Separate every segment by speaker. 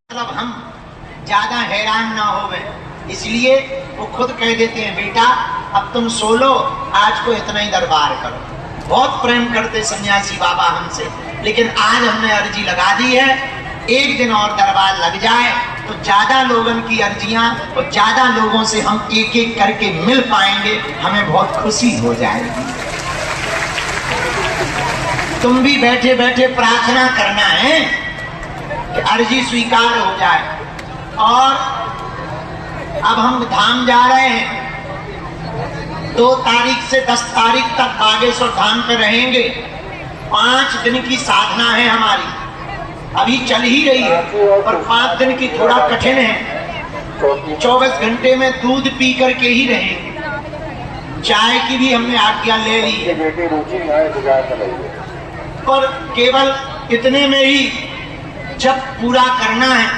Speaker 1: मतलब हम ज्यादा हैरान ना होवे, इसलिए वो खुद कह देते हैं बेटा अब तुम सो लो, आज को इतना ही दरबार करो। बहुत प्रेम करते सन्यासी बाबा हमसे, लेकिन आज हमने अर्जी लगा दी है, एक दिन और दरबार लग जाए तो ज्यादा लोगों की अर्जियां और ज्यादा लोगों से हम एक एक करके मिल पाएंगे, हमें बहुत खुशी हो जाएगी। तुम भी बैठे बैठे प्रार्थना करना है कि अर्जी स्वीकार हो जाए। और अब हम धाम जा रहे हैं, 2 तारीख से 10 तारीख तक बागेश्वर धाम पे रहेंगे। 5 दिन की साधना है हमारी, अभी चल ही रही है, और 5 दिन की थोड़ा कठिन है। 24 घंटे में दूध पी करके ही रहेंगे, चाय की भी हमने आज्ञा ले ली है, और केवल इतने में ही जब पूरा करना है,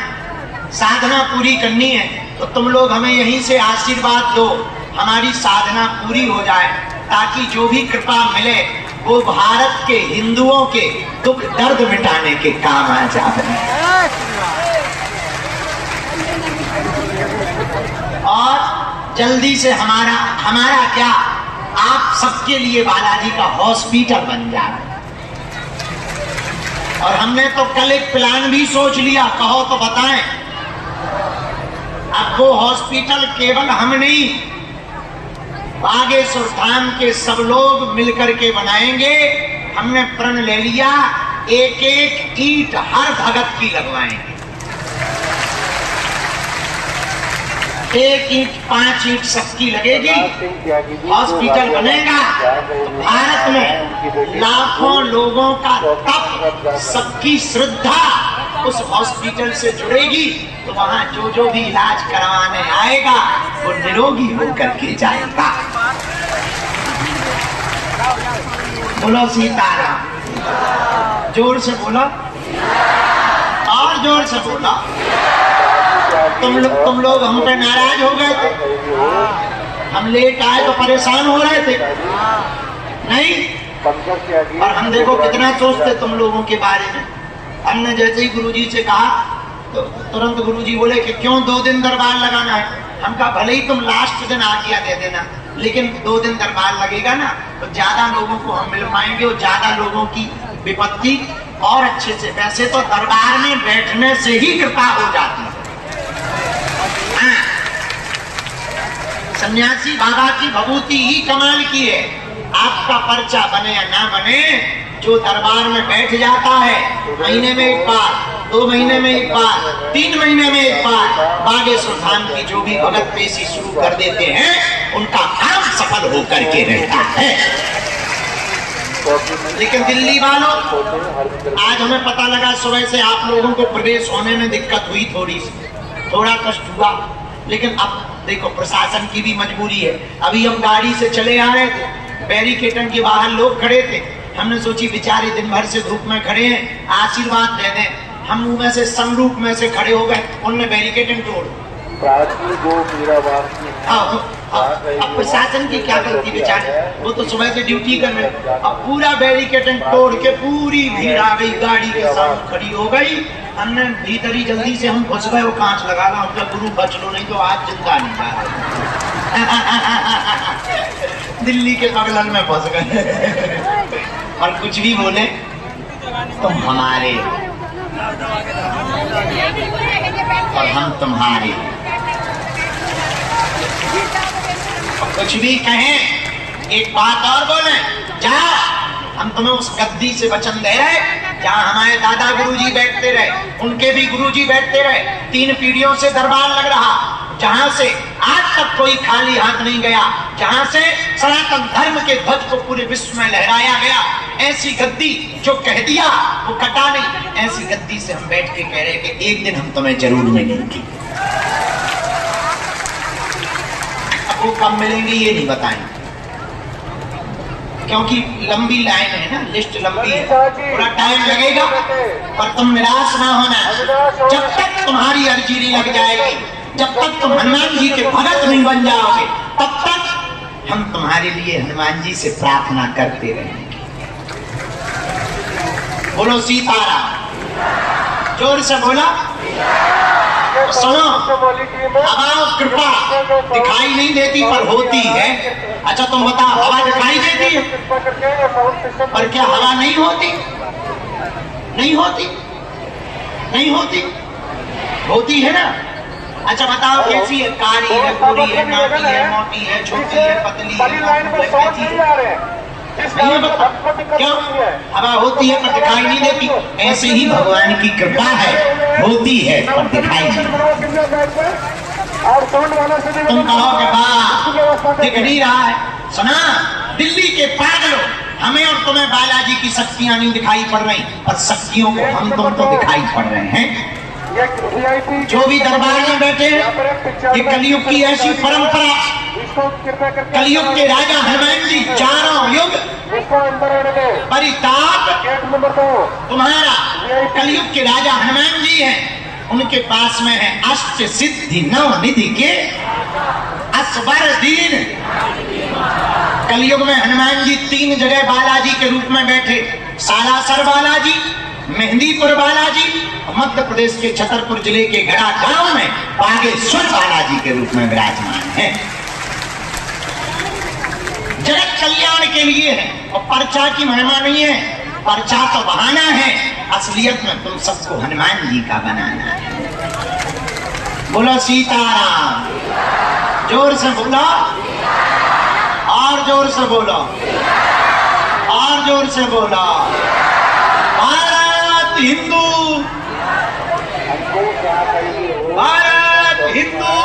Speaker 1: साधना पूरी करनी है, तो तुम लोग हमें यहीं से आशीर्वाद दो, हमारी साधना पूरी हो जाए, ताकि जो भी कृपा मिले वो भारत के हिंदुओं के दुख दर्द मिटाने के काम आ जाए। और जल्दी से हमारा क्या, आप सबके लिए बालाजी का हॉस्पिटल बन जाए। और हमने तो कल एक प्लान भी सोच लिया, कहो तो बताएं। अब वो हॉस्पिटल केवल हम नहीं, बागेश्वर धाम के सब लोग मिलकर के बनाएंगे। हमने प्रण ले लिया, एक एक ईंट हर भगत की लगवाएंगे। 1 ईंट 5 ईंट सबकी लगेगी, हॉस्पिटल बनेगा। भारत में लाखों लोगों का तप, सबकी श्रद्धा उस हॉस्पिटल से जुड़ेगी, तो वहाँ जो जो भी इलाज करवाने आएगा वो निरोगी होकर के जाएगा। बोलो सीताराम, जोर से बोलो, और जोर से बोलो। तुम लोग हम पे नाराज हो गए थे, हम लेट आए तो परेशान हो रहे थे, नहीं? और हम देखो कितना सोचते तुम लोगों के बारे में। हमने जैसे ही गुरुजी से कहा तो तुरंत गुरुजी बोले कि क्यों 2 दिन दरबार लगाना है। हम कहा भले ही तुम लास्ट दिन आज्ञा दे देना, लेकिन 2 दिन दरबार लगेगा ना, तो ज्यादा लोगों को हम मिल पाएंगे और ज्यादा लोगों की विपत्ति और अच्छे से। वैसे तो दरबार में बैठने से ही कृपा हो जाती है। सन्यासी बाबा की भभूति ही कमाल की है। आपका पर्चा बने या ना बने, जो दरबार में बैठ जाता है, महीने में 1 बार, 2 महीने में 1 बार, 3 महीने में 1 बार बागेश्वर धाम की जो भी भगत पेशी शुरू कर देते हैं, उनका काम सफल होकर के रहता है। लेकिन दिल्ली वालों, आज हमें पता लगा सुबह से आप लोगों को प्रवेश होने में दिक्कत हुई, थोड़ा कष्ट हुआ, लेकिन अब देखो प्रशासन की भी मजबूरी है। अभी हम गाड़ी से चले आ रहे थे, बैरिकेड के बाहर लोग खड़े थे, हमने सोची बेचारे दिन भर से धूप में खड़े हैं, आशीर्वाद दे दें। हम मुंह में से संरूप में से खड़े हो गए, उनने बैरिकेड तोड़। अब प्रशासन की क्या गलती बेचारे, वो तो सुबह से ड्यूटी कर रहे। अब पूरा बैरिकेड तोड़ के पूरी भीड़ आ गई, गाड़ी के सामने खड़ी हो गई। हमने भीतर ही जल्दी से हम घुस गए, वो कांच लगा रहा, उनका गुरु बच लो नहीं तो आज जिंदा नहीं जा रहे। दिल्ली के बगल में फंस गए। और कुछ भी बोले तुम हमारे और हम तुम्हारे। कुछ भी कहें, एक बात और बोले, जाओ, हम तुम्हें उस गद्दी से वचन दे रहे जहां हमारे दादा गुरुजी बैठते रहे, उनके भी गुरुजी बैठते रहे, 3 पीढ़ियों से दरबार लग रहा, जहां से आज तक कोई खाली हाथ नहीं गया, जहां से सनातन धर्म के ध्वज को पूरे विश्व में लहराया गया। ऐसी गद्दी जो कह दिया वो कटा नहीं, ऐसी गद्दी से हम बैठ के कह रहे कि एक दिन हम तुम्हें जरूर मिलेंगे। अब वो कब मिलेंगे ये नहीं बताएंगे, क्योंकि लंबी लाइन है ना, लिस्ट लंबी है, थोड़ा टाइम लगेगा, पर तुम निराश ना होना। जब तक तुम्हारी अर्जी नहीं लग जाएगी, जब तक तुम हनुमान जी के भगत नहीं बन जाओगे, तब तक हम तुम्हारे लिए हनुमान जी से प्रार्थना करते रहेंगे। बोलो सीताराम, जोर से बोला। सुनो, हवा कृपा दिखाई नहीं देती पर होती है। अच्छा तुम बताओ, हवा दिखाई देती है पर क्या हवा नहीं होती? नहीं होती, नहीं होती, होती है ना। अच्छा बताओ कैसी है? कारी है, पूरी है, नाटी है, मोटी है, छोटी है, पतली है, नहीं बता क्यों? हवा होती है पर दिखाई नहीं देती। ऐसे ही भगवान की कृपा है, होती है पर दिखाई नहीं। तुम कहोगे वाह दिख नहीं रहा है। सुना, दिल्ली के पागलों, हमें और तुम्हें बालाजी की शक्तियां नहीं दिखाई पड़ रही, पर शक्तियों को हम तुम तो दिखाई पड़ रहे हैं। जो भी दरबार में बैठे ये कलयुग की ऐसी परंपरा, कलयुग के राजा हनुमान जी, चारों युग परिताप तुम्हारा, कलयुग के राजा हनुमान जी हैं, उनके पास में है अष्ट सिद्धि 9 निधि के असबर दीन। कलयुग में हनुमान जी 3 जगह बालाजी के रूप में बैठे, सालासर बालाजी, मेहंदीपुर बालाजी, मध्य प्रदेश के छतरपुर जिले के गड़ा गांव में बागेश्वर बालाजी के रूप में विराजमान है। जगत कल्याण के लिए है और पर्चा की महिमा नहीं है, पर्चा तो बहाना है, असलियत में तुम सबको हनुमान जी का बनाना है। बोलो सीताराम, जोर से बोलो, और जोर से बोलो, और जोर से बोलो। भारत हिंदू, भारत हिंदू।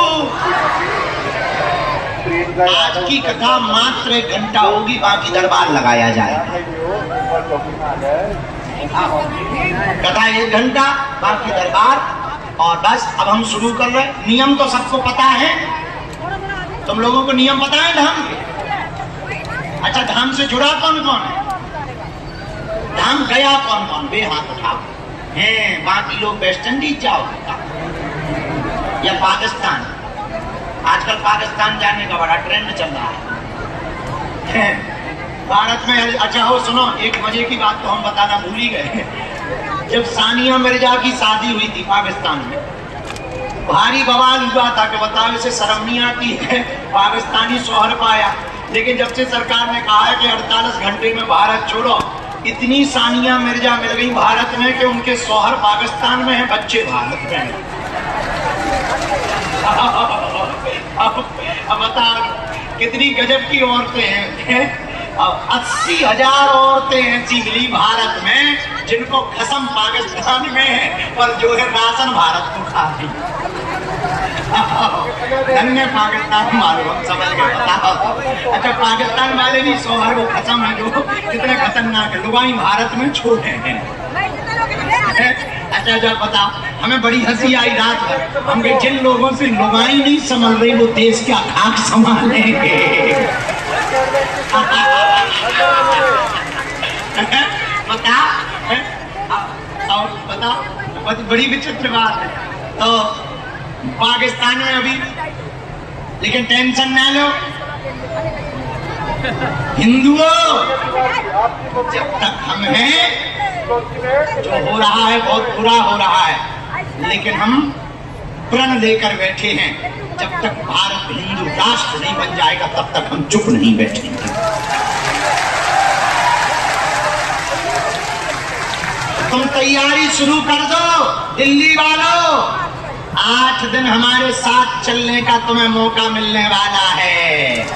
Speaker 1: आज की कथा मात्र 1 घंटा होगी, बाकी दरबार लगाया जाएगा। कथा 1 घंटा, बाकी दरबार। और बस अब हम शुरू कर रहे हैं। नियम तो सबको पता है, तुम लोगों को नियम पता है धाम के? अच्छा, धाम से जुड़ा कौन कौन है? धाम गया कौन कौन? बे हाथ उठाओ हैं। बाकी लोग वेस्ट इंडीज जाओ या पाकिस्तान। आजकल पाकिस्तान जाने का बड़ा ट्रेंड चल रहा है भारत में। अच्छा हो सुनो, एक मजे की बात तो हम बताना भूल ही गए। जब सानिया मिर्जा की शादी हुई थी पाकिस्तान में, भारी बवाल हुआ था कि बताओ इसे शर्म नहीं आती है, पाकिस्तानी शौहर पाया। लेकिन जब से सरकार ने कहा है कि 48 घंटे में भारत छोड़ो, इतनी सानिया मिर्जा मिल गई भारत में कि उनके शौहर पाकिस्तान में हैं, बच्चे भारत में हैं। अब बताओ कितनी गजब की औरतें हैं। 80,000 औरतें ऐसी मिली भारत में जिनको कसम पाकिस्तान में है, पर जो है राशन भारत को खा रही। धन्य पाकिस्तान वालों, हम समझ गए। बताओ, अच्छा पाकिस्तान वाले भी शौहर को कसम है जो कितने खतरनाक है, लुगाई भारत में छोड़े हैं। अच्छा जब बताओ, हमें बड़ी हंसी आई रात भर। हम जिन लोगों से लुगाई नहीं संभल रही वो देश क्या खाक संभालेंगे। बताओ, और बताओ, बड़ी विचित्र बात है। तो पाकिस्तान में अभी, लेकिन टेंशन ना लो हिंदुओं, जब तक हम हैं जो हो रहा है बहुत बुरा हो रहा है, लेकिन हम प्रण लेकर बैठे हैं। जब तक भारत हिंदू राष्ट्र नहीं बन जाएगा तब तक हम चुप नहीं बैठेंगे। तुम तैयारी शुरू कर दो दिल्ली वालों, 8 दिन हमारे साथ चलने का तुम्हें मौका मिलने वाला है।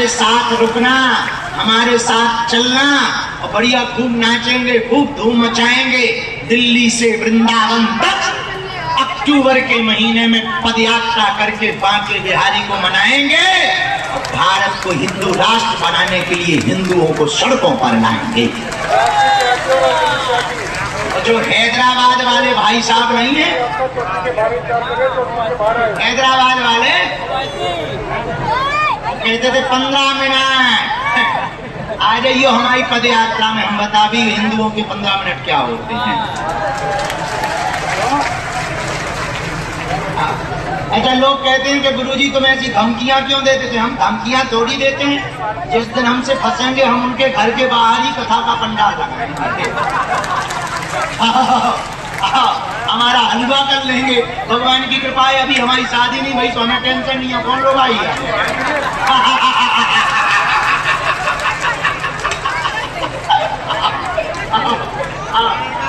Speaker 1: हमारे साथ रुकना, हमारे साथ चलना और बढ़िया खूब नाचेंगे, खूब धूम मचाएंगे। दिल्ली से वृंदावन तक अक्टूबर के महीने में पदयात्रा करके बांके बिहारी को मनाएंगे और भारत को हिंदू राष्ट्र बनाने के लिए हिंदुओं को सड़कों पर लाएंगे। जो हैदराबाद वाले भाई साहब नहीं है, हैदराबाद वाले कहते थे 15 मिनट आ जाइए हमारी पद यात्रा में, हम बता भी हिंदुओं के 15 मिनट क्या होते हैं। अच्छा, लोग कहते हैं कि गुरुजी तुम ऐसी धमकियां क्यों देते थे? हम धमकियां थोड़ी देते हैं। जिस दिन हमसे फंसेंगे हम उनके घर के बाहर ही कथा का पंडाल लगाएंगे, हमारा हलवा कर लेंगे। भगवान की कृपा है अभी हमारी शादी नहीं भाई, तो हमें टेंशन नहीं है। कौन लोग आई है?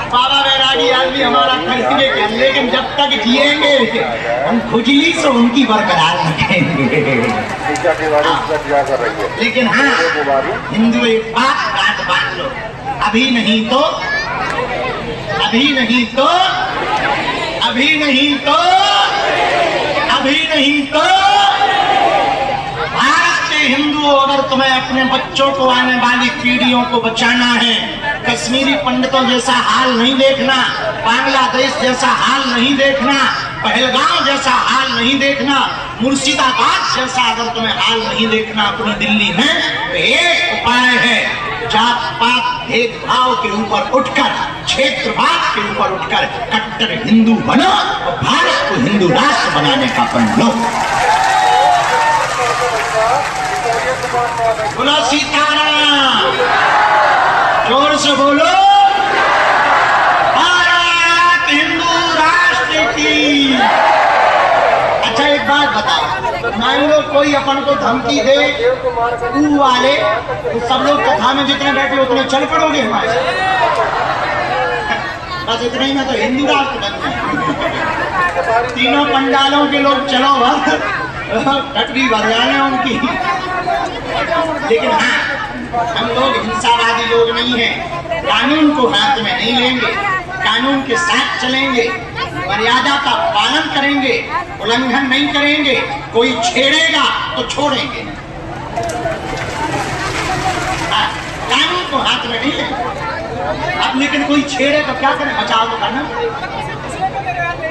Speaker 1: बाबा बैरागी आज भी हमारा खरीदेंगे क्या, लेकिन जब तक जिएंगे हम खुजली से उनकी बरकरार रखेंगे। लेकिन हाँ, हिंदू एक बात बांध लो, अभी नहीं तो अभी नहीं तो अभी नहीं तो अभी नहीं तो भारत के हिंदुओं, अगर तुम्हें अपने बच्चों को, आने वाली पीढ़ियों को बचाना है, कश्मीरी पंडितों जैसा हाल नहीं देखना, बांग्लादेश जैसा हाल नहीं देखना, पहलगाम जैसा हाल नहीं देखना, मुर्शिदाबाद जैसा अगर तुम्हें हाल नहीं देखना अपनी दिल्ली में, तो एक उपाय है, जात पात भेदभाव के ऊपर उठकर, क्षेत्रवाद के ऊपर उठकर कट्टर हिंदू बनो और भारत को हिंदू राष्ट्र बनाने का पन लो। बोलो सीताराम, जोर से बोलो, भारत हिंदू राष्ट्र की। अच्छा एक बात बताओ, मान लो कोई अपन को धमकी दे ऊ वाले, तो सब लोग कथा में जितने बैठे उतने चल पड़ोगे हमारे? बस इतना ही में तो हिंदू राष्ट्र बन जाए। तीनों पंडालों के लोग चलो टटरी भर जाने उनकी। लेकिन हाँ, हम लोग हिंसावादी लोग नहीं हैं, कानून को हाथ में नहीं लेंगे, कानून के साथ चलेंगे, मर्यादा का पालन करेंगे, उल्लंघन नहीं करेंगे। कोई छेड़ेगा तो छोड़ेंगे, कानून को हाथ में नहीं लेंगे। अब लेकिन कोई छेड़े तो क्या करें, बचाव तो करना।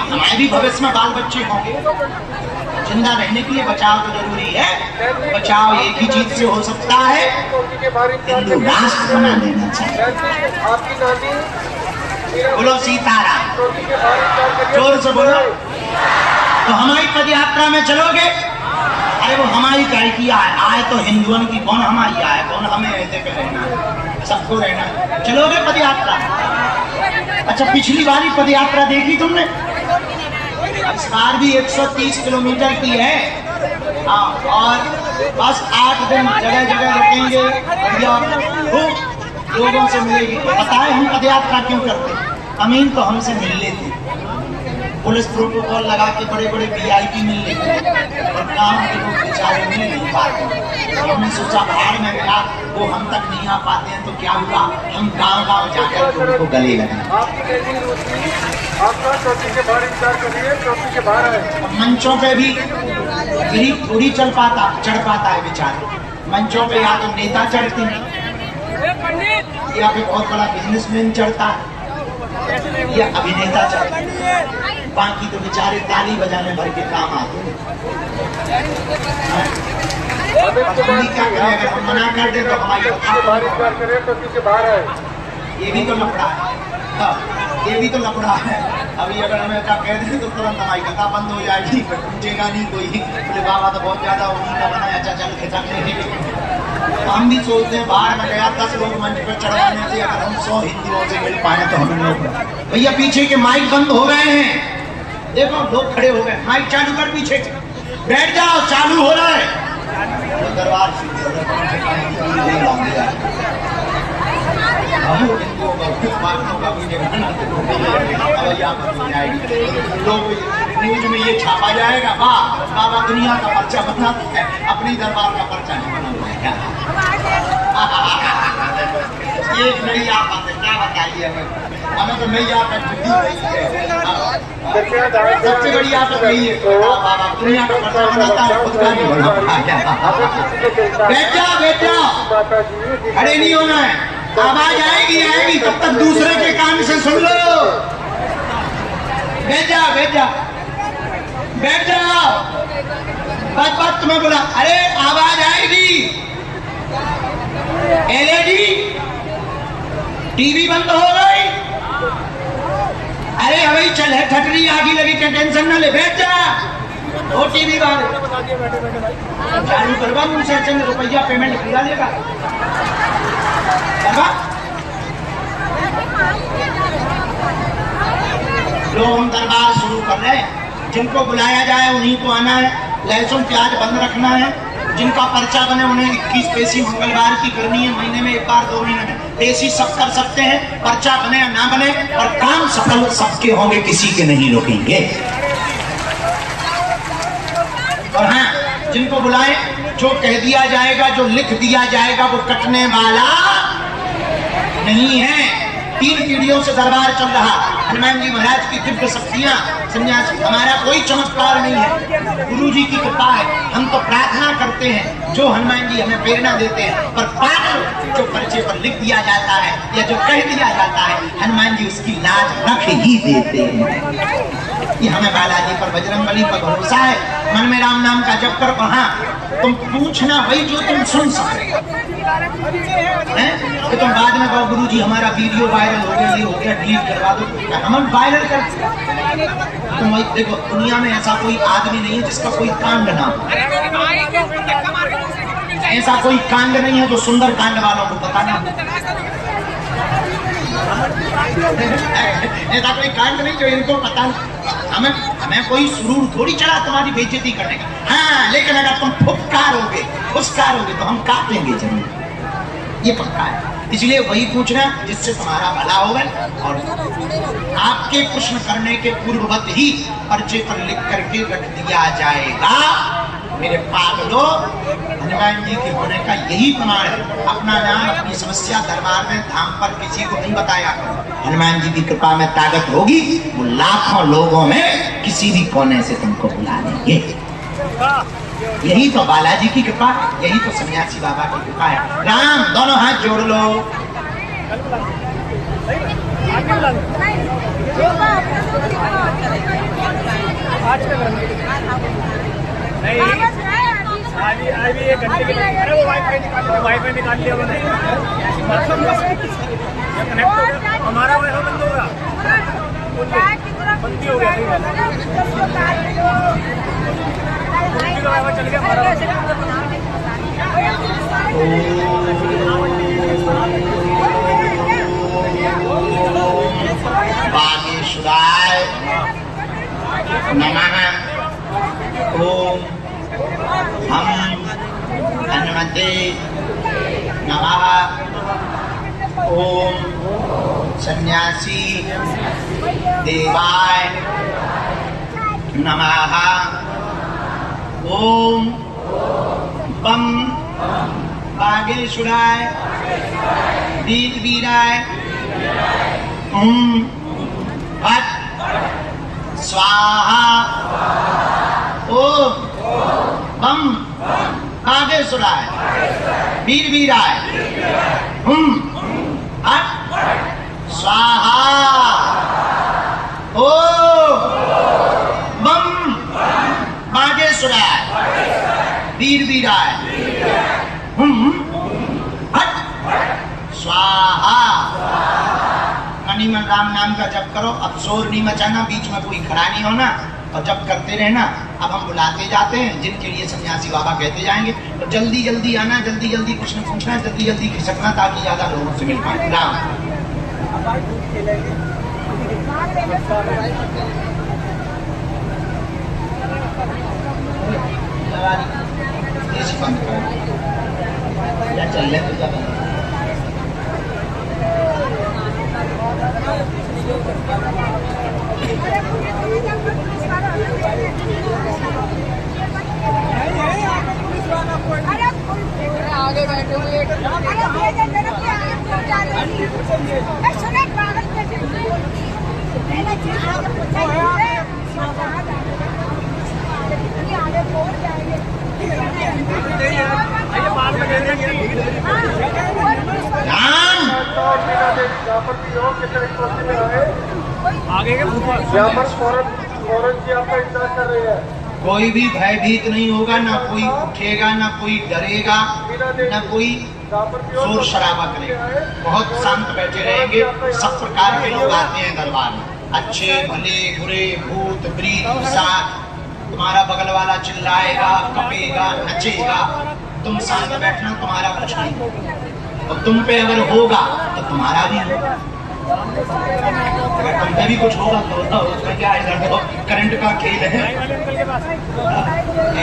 Speaker 1: हमारे भी भविष्य में बाल बच्चे होंगे, जिंदा रहने के लिए बचाव तो जरूरी है। बचाव एक ही चीज से हो सकता है, हिंदू राष्ट्र बना लेना चाहिए। बोलो सीताराम, जोर से बोलो। तो हमारी पद यात्रा में चलोगे? अरे वो हमारी काय की आए तो हिंदुओं की, कौन हमारी आए, कौन हमें ऐसे रहना, सबको रहना। चलोगे पद यात्रा? अच्छा, पिछली बारी पद यात्रा देखी तुमने? इस बार भी 130 किलोमीटर की है। और बस 8 दिन जगह जगह रुकेंगे, बढ़िया खूब लोगों से मिलेगी। बताए हम पद यात्रा क्यों करते हैं? अमीन तो हमसे मिल लेते, पुलिस प्रोटोकॉल लगा के बड़े बड़े VIP मिल लेते, और गाँव के लोग बेचारे मिल नहीं पाते। हमने सोचा बाहर में गया, वो हम तक नहीं आ पाते हैं तो क्या हुआ, हम गांव-गांव जाकर उनको गले लगे। मंचों पे भी गरीब थोड़ी चढ़ पाता है बेचारे। मंचों पे या तो नेता चढ़ते हैं, या फिर बहुत बड़ा बिजनेसमैन चढ़ता है, या अभिनेता चढ़ता है। बाकी तो बेचारे ताली बजाने भर के काम आते हैं। क्या करें, अगर हम मना कर दे तो हमारी ये भी तो लफड़ा है। ये भी तो लफड़ा है। अभी अगर हमें क्या कह दें तो तुरंत हमारी कथा बंद हो जाएगी, पूछेगा नहीं कोई, बोले बाबा तो बहुत ज्यादा उन्हीं का बना, अच्छा चल खिंचा। हम भी सोचते हैं बाहर में गया 10 लोग मंच पर चढ़वाने से, अगर हम 100 हिंदुओं से मिल पाए तो हम लोग। भैया पीछे के माइक बंद हो गए हैं, देखो लोग खड़े हो गए, माइक चालू कर, पीछे बैठ जाओ, चालू हो रहा है। दरबार लोग न्यूज में ये छापा जाएगा, वाह बाबा दुनिया का पर्चा बनाते हैं, अपनी दरबार का पर्चा नहीं बना। ये नई आफत है, क्या बताइए हमें तो नई आफत सबसे बड़ी आफत यही है। दुनिया का पर्चा बनाता है, खुद का नहीं बना। बेटा बेटा खड़े नहीं होना है, आवाज आएगी आएगी, तब तक दूसरे के कान से सुन लो। बेटा बेटा बेटा बात बात तुम्हें बोला, अरे आवाज आएगी। एलईडी टीवी बंद हो गई, अरे हवाई चल है, ठटरी आगी लगी, टेंशन ना ले, बैठ जा। वो टीवी बाहर चालू करवा, मुझसे चंद रुपया पेमेंट पूरा लेगा करवा। लो हम दरबार शुरू कर रहे हैं, जिनको बुलाया जाए उन्हीं को आना है, लहसुन प्याज बंद रखना है। जिनका पर्चा बने उन्हें 21 पेशी मंगलवार की करनी है, महीने में एक बार 2 महीने में। पेशी सब कर सकते हैं, पर्चा बने या ना बने, और काम सफल सबके होंगे, किसी के नहीं रोकेंगे। और हाँ, जिनको बुलाए, जो कह दिया जाएगा, जो लिख दिया जाएगा, वो कटने वाला नहीं है। 3 पीढ़ियों से दरबार चल रहा, हनुमान जी महाराज की दिव्य शक्तियां, सन्यासी, हमारा कोई चमत्कार नहीं है, गुरु जी की कृपा है। हम तो प्रार्थना करते हैं, जो हनुमान जी हमें प्रेरणा देते हैं, पर पाठ जो पर्चे पर लिख दिया जाता है या जो कह दिया जाता है, हनुमान जी उसकी लाज रख ही देते हैं। ये हमें बालाजी पर, बजरंगबली पर भरोसा है। मन में राम नाम का जप कर, हाँ तुम पूछना वही जो तुम सुन सके, कि तुम बाद में कहो गुरु जी हमारा वीडियो वायरल हो गया, ये हो गया, डिलीट करवा दो, हम वायरल कर। तुम वही देखो, दुनिया में ऐसा कोई आदमी नहीं है जिसका कोई कांड ना हो, ऐसा कोई कांड नहीं है जो सुंदर कांड वालों को पता ना। ऐसा कोई कांड नहीं जो इनको पता नहीं। हमें कोई सुरूर थोड़ी चढ़ा तुम्हारी बेइज्जती करने का। हाँ, लेकिन अगर तुम फुफकारोगे फुसकारोगे तो हम काटेंगे जरूर, ये पक्का है। इसलिए वही पूछना जिससे तुम्हारा भला होगा, और आपके प्रश्न करने के पूर्ववत ही पर्चे पर लिख करके रख दिया जाएगा। मेरे पागलों, हनुमान जी के होने का यही प्रमाण है। अपना नाम, अपनी समस्या दरबार में, धाम पर किसी को नहीं बताया करो। हनुमान जी की कृपा में ताकत होगी, वो लाखों लोगों में किसी भी कोने से तुमको बुला लेंगे। यही तो बालाजी की कृपा है, यही तो सन्यासी बाबा की कृपा है। राम, दोनों हाथ जोड़ लो।
Speaker 2: अभी 1 घंटे के लिए, अरे वो वाईफाई निकाल लिया मैंने, हमारा वाईफाई बंद होगा, बंदी हो गया, चल गया हमारा।
Speaker 1: बागेश्वराय नमः। ओम हम हनुमते नमः। ओम सन्यासी देवाय नमः। ओम बम बागेश्वराय वीर वीराय भट स्वाहा। ओम बम बागेश्वराय वीर वीराय भट स्वाहा। ओम बम बागेश्वराय वीर वीराय भट स्वाहा। मनी में राम नाम का जप करो, अब शोर नहीं मचाना, बीच में कोई खड़ा नहीं होना, और जप करते रहना। अब हम बुलाते जाते हैं, जिनके लिए सन्यासी बाबा कहते जाएंगे, तो जल्दी जल्दी आना, जल्दी जल्दी प्रश्न पूछना, जल्दी जल्दी खिसकना, ताकि ज्यादा लोगों से मिल पाए। राम बंद कर या चल ले
Speaker 3: आगे
Speaker 2: आगे के फौरन जी आपका इंतजार कर रहे हैं।
Speaker 1: कोई भी भयभीत नहीं होगा, ना कोई उठेगा, ना कोई डरेगा, ना कोई शोर शराबा करेगा। बहुत शांत बैठे रहेंगे। सब प्रकार के लोग आते हैं दरबार में, अच्छे भले बुरे, भूत प्रीत पिशाच। तुम्हारा बगल वाला चिल्लाएगा, कपेगा, नचेगा, तुम शांत बैठना, तुम्हारा कुछ नहीं। और तुम पे अगर होगा तो तुम्हारा भी होगा। अगर तुम पे भी कुछ होगा तो उसका क्या है, तो करंट का खेल है।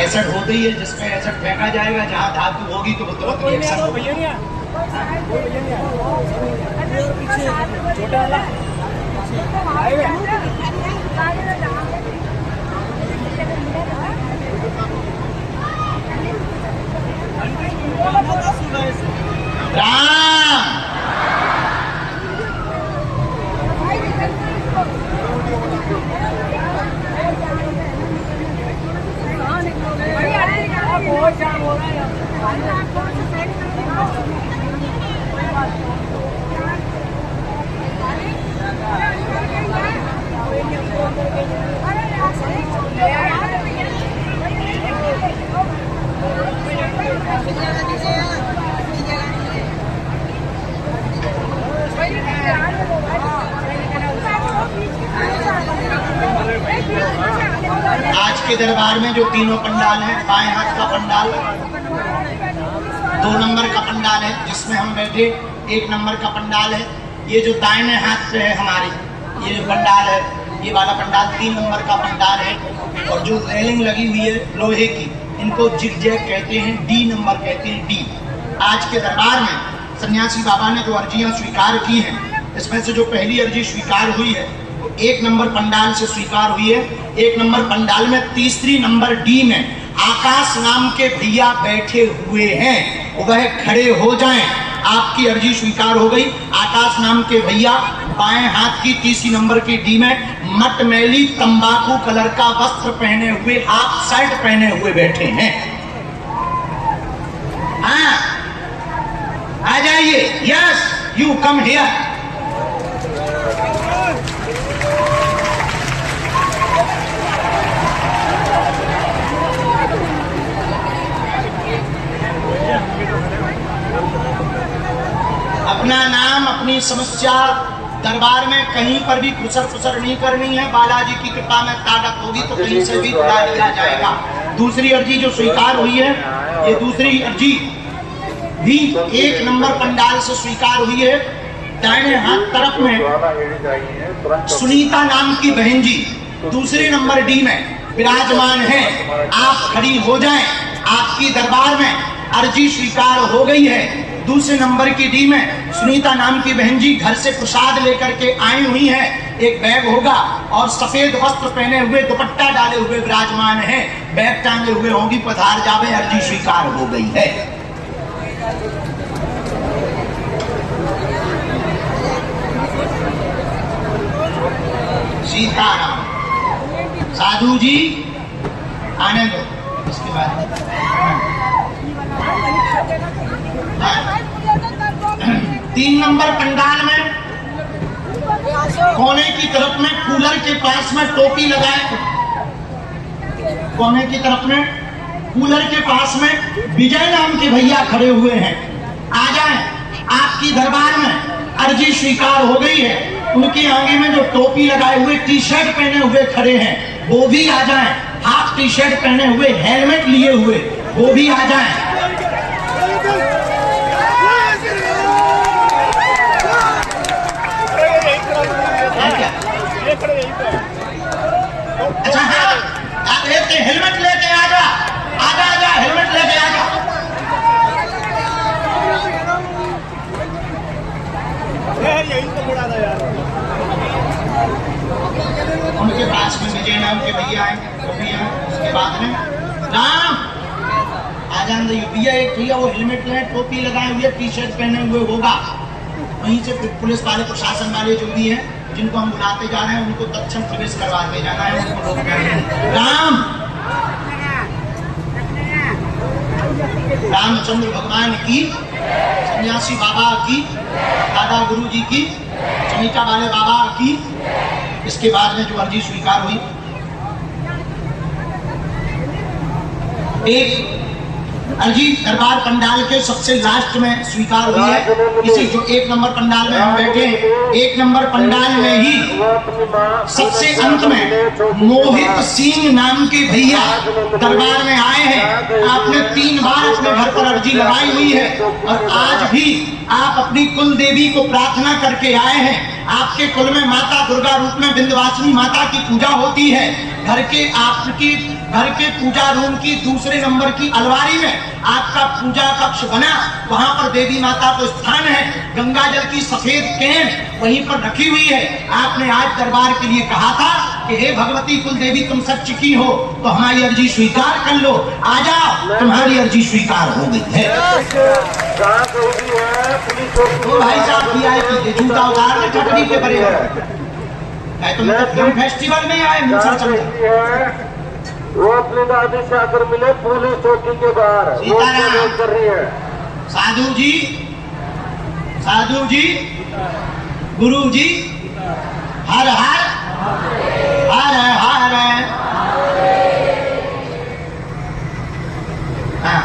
Speaker 1: एसिड होती है, जिसपे एसिड फेंका जाएगा, जहाँ धातु होगी तो वो तुरंत रिएक्शन होगा। राम आज के दरबार में जो तीनों पंडाल हैं, बाएं हाथ का पंडाल 2 नंबर का पंडाल है जिसमें हम बैठे, 1 नंबर का पंडाल है। ये जो दाहिने हाथ पे है हमारे, ये जो पंडाल है, ये वाला पंडाल 3 नंबर का पंडाल है। और जो रेलिंग लगी हुई है लोहे की, इनको जिगजैग कहते हैं, डी नंबर कहते हैं, डी। आज के दरबार में सन्यासी बाबा ने जो अर्जियां स्वीकार की हैं, इसमें से जो पहली अर्जी स्वीकार हुई है 1 नंबर पंडाल से स्वीकार हुई है। 1 नंबर पंडाल में तीसरी नंबर डी में आकाश नाम के भैया बैठे हुए हैं, वह खड़े हो जाएं। आपकी अर्जी स्वीकार हो गई। आकाश नाम के भैया बाएं हाथ की तीसरी नंबर की डी में मटमैली तंबाकू कलर का वस्त्र पहने हुए, हाफ शर्ट पहने हुए बैठे हैं। हाँ, आ जाइए। Yes, you come here. अपना नाम, अपनी समस्या दरबार में कहीं पर भी खुसर फुसर नहीं करनी है। बालाजी की कृपा में ताकत होगी तो कहीं से भी बुला लिया जाएगा। दूसरी अर्जी जो स्वीकार हुई है, ये दूसरी अर्जी भी 1 नंबर पंडाल से स्वीकार हुई है। दाहिने हाथ तरफ में सुनीता नाम की बहन जी दूसरी नंबर डी में विराजमान है। आप खड़ी हो जाएं। आपकी दरबार में अर्जी स्वीकार हो गई है। दूसरे नंबर की डी में सुनीता नाम की बहन जी घर से प्रसाद लेकर के आई हुई हैं। एक बैग होगा और सफेद वस्त्र पहने हुए, दुपट्टा डाले हुए विराजमान है। बैग टांगे हुए होंगी, पधार जावे। अर्जी स्वीकार हो गई है। सीताराम। साधु जी आने दो, इसके बाद 3 नंबर पंडाल में कोने की तरफ में कूलर के पास में टोपी लगाए। कोने की तरफ में कूलर के पास में विजय नाम के भैया खड़े हुए हैं। आ जाएं। आपकी दरबार में अर्जी स्वीकार हो गई है। उनके आगे में जो टोपी लगाए हुए, टी शर्ट पहने हुए खड़े हैं, वो भी आ जाएं। हाफ टी शर्ट पहने हुए, हेलमेट लिए हुए, वो भी आ जाएं। अच्छा हाँ, आप लेते हेलमेट लेके आ जा, आजा हेलमेट लेके आ जा।
Speaker 2: यही तो बड़ा था यार।
Speaker 1: उनके पास में विजय नाम के भैया आए, वो भी आए। उसके बाद में राम आ जान हेलमेट में टोपी लगाए हुए, टी शर्ट पहने हुए होगा, वहीं से पुलिस वाले, प्रशासन वाले जो भी हैं, जिनको हम बुलाते जा रहे हैं, उनको तत्क्षण प्रवेश करवाते जाना है, उनको रोकना है। रामचंद्र भगवान की, सन्यासी बाबा की, दादा गुरु जी की, चमीटा वाले बाबा की। इसके बाद में जो अर्जी स्वीकार हुई, एक अर्जी दरबार पंडाल के सबसे लास्ट में स्वीकार हुई है। इसी जो 1 नंबर पंडाल में हम बैठे हैं, 1 नंबर पंडाल में ही सबसे अंत में मोहित सिंह नाम के भैया दरबार में आए हैं। आपने 3 बार अपने घर पर अर्जी लगाई हुई है और आज भी आप अपनी कुल देवी को प्रार्थना करके आए हैं। आपके कुल में माता दुर्गा रूप में विंध्यवासिनी माता की पूजा होती है। आपके घर के पूजा रूम की दूसरे नंबर की अलमारी में आपका पूजा कक्ष बना, वहां पर देवी माता को स्थान है। गंगा जल की सफेद कैन वहीं पर रखी हुई है। आपने आज दरबार के लिए कहा था कि हे भगवती कुल देवी, तुम सच की हो तो हमारी अर्जी स्वीकार कर लो, आ जाओ, तुम्हारी अर्जी स्वीकार हो गई है। तो भाई साहब VIP जूता उतार ले, चटनी के परे तुम फिल्म फेस्टिवल में आए, मूसर चल
Speaker 3: वो अपनी दादी से आकर मिले पुलिस चौकी के बाहर, वो कर रही है।
Speaker 1: साधु जी, गुरु जी, हर हर हर हर। हाँ,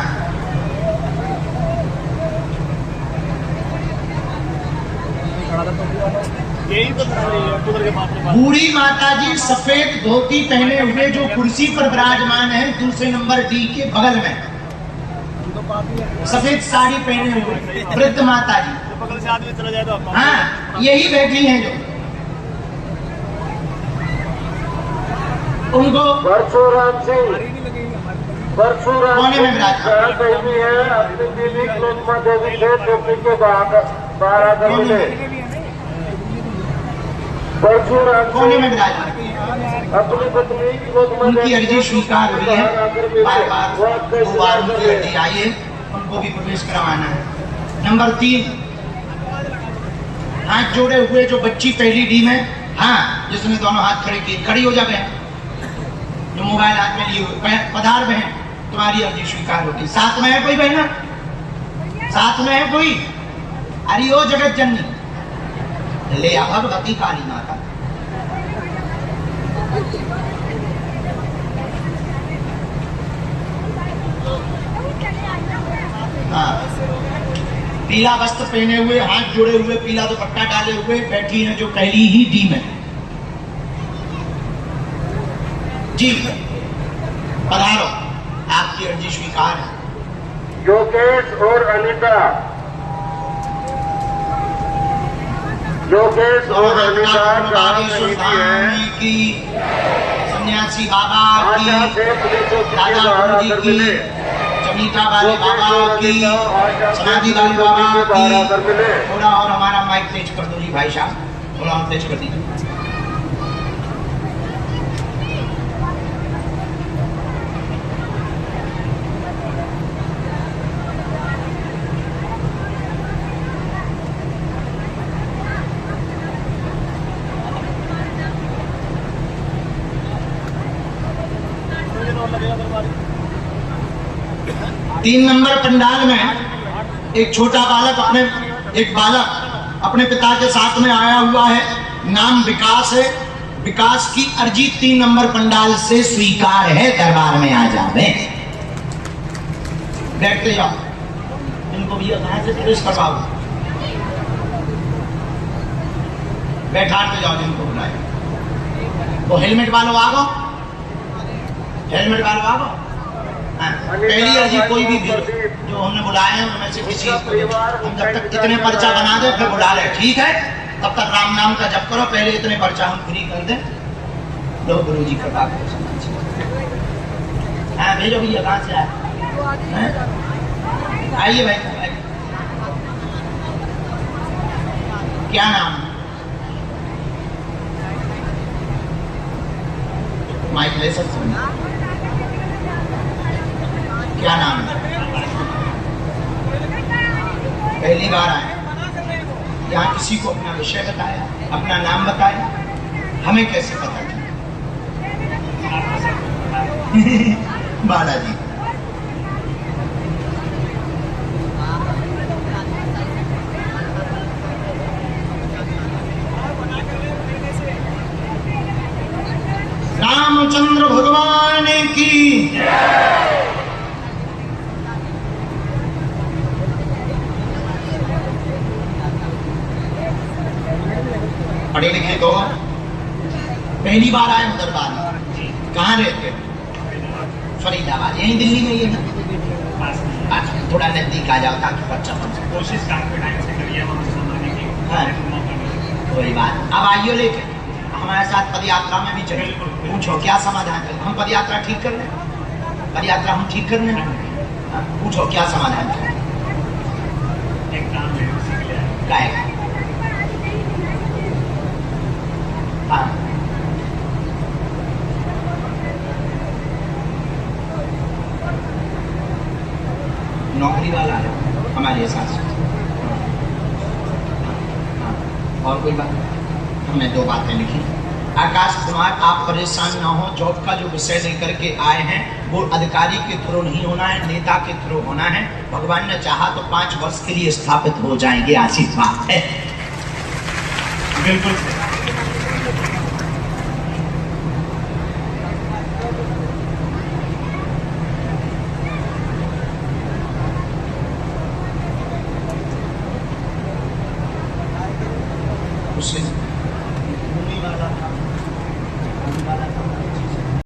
Speaker 1: बूढ़ी माता जी सफेद धोती पहने हुए जो कुर्सी पर विराजमान है, दूसरे नंबर डी के बगल में सफेद साड़ी पहने हुए वृद्ध माता जी,
Speaker 2: बगल से आदमी चला जाए तो
Speaker 1: हाँ यही बैठी हैं जो उनको
Speaker 3: परशुराम सिंह
Speaker 1: कोने में विराजमान
Speaker 3: देवी है। अपनी देवी क्लोथमा देवी से चौकी के बाहर आकर मिले।
Speaker 1: कोने में विराजमान
Speaker 3: अपनी पत्नी क्लोथमा
Speaker 1: उनकी अर्जी स्वीकार हुई है। बार बार 2 बार उनकी अर्जी आई है, उनको भी प्रवेश करवाना है। नंबर 3, हाथ जोड़े हुए जो बच्ची पहली डी में, हाँ जिसने दोनों हाथ खड़े किए, खड़ी हो जा बहन, जो मोबाइल हाथ में लिए हुए, पधार बहन, तुम्हारी अर्जी स्वीकार होगी। साथ में है कोई बहना? साथ में है कोई? अरे ओ जगत जननी, ले आ भगवती काली माता। हाँ, पीला वस्त्र पहने हुए, हाथ जोड़े हुए, पीला दुपट्टा डाले हुए बैठी है जो पहली ही डी में। जी पधारो, आपकी अर्जी स्वीकार है।
Speaker 3: योगेश और अनिता, योगेश और अनिता
Speaker 1: की, सन्यासी बाबा की, दादा गुरु जी की, चमीटा वाले बाबा की, समाधि वाले बाबा की। थोड़ा और हमारा माइक तेज कर दो जी भाई साहब, थोड़ा और तेज कर दीजिए। 3 नंबर पंडाल में एक छोटा बालक अपने पिता के साथ में आया हुआ है, नाम विकास है। विकास की अर्जी 3 नंबर पंडाल से स्वीकार है, दरबार में आ जावे। बैठते जाओ, इनको भी कहां से प्रवेश करवाओ, बैठाते जाओ जिनको बुलाए। वो हेलमेट वालों आगो, हेलमेट वालों आगो। पहली अर्जी कोई भी जो हमने बुलाए हैं उनमें से किसी, हम जब तक इतने पर्चा बना दे फिर बुला ले, ठीक है? तब तक राम नाम का जप करो, पहले इतने पर्चा हम फ्री कर दें। लो गुरु जी कृपा करो। हाँ भेजो भैया, कहाँ से आए? आइए भाई, आइए। क्या नाम? माइक ले सकते हैं? क्या नाम है? पहली बार आए, यहाँ किसी को अपना विषय बताया, अपना नाम बताया, हमें कैसे पता चला? बालाजी रामचंद्र भगवान की पढ़े लिखे तो पहली बार आए उधर बार कहाँ रहते? फरीदाबाद, यही दिल्ली में ही है ना? अच्छा, थोड़ा नजदीक आ जाओ ताकि बच्चा
Speaker 2: कोशिश काफी टाइम से करिए
Speaker 1: कोई बात। अब आइयो लेके हमारे साथ पदयात्रा में भी चले, पूछो क्या समाधान है। हम पदयात्रा ठीक कर लें, पदयात्रा हम ठीक कर लें, पूछो क्या समाधान है।
Speaker 2: एक काम है
Speaker 1: क्या है? हाँ नौकरी वाला है हमारे साथ। और कोई बात? हमने 2 बातें लिखी। आकाश कुमार, आप परेशान ना हो, जॉब का जो विषय लेकर के आए हैं वो अधिकारी के थ्रू नहीं होना है, नेता के थ्रू होना है। भगवान ने चाहा तो 5 वर्ष के लिए स्थापित हो जाएंगे, ऐसी बात है।
Speaker 2: बिल्कुल।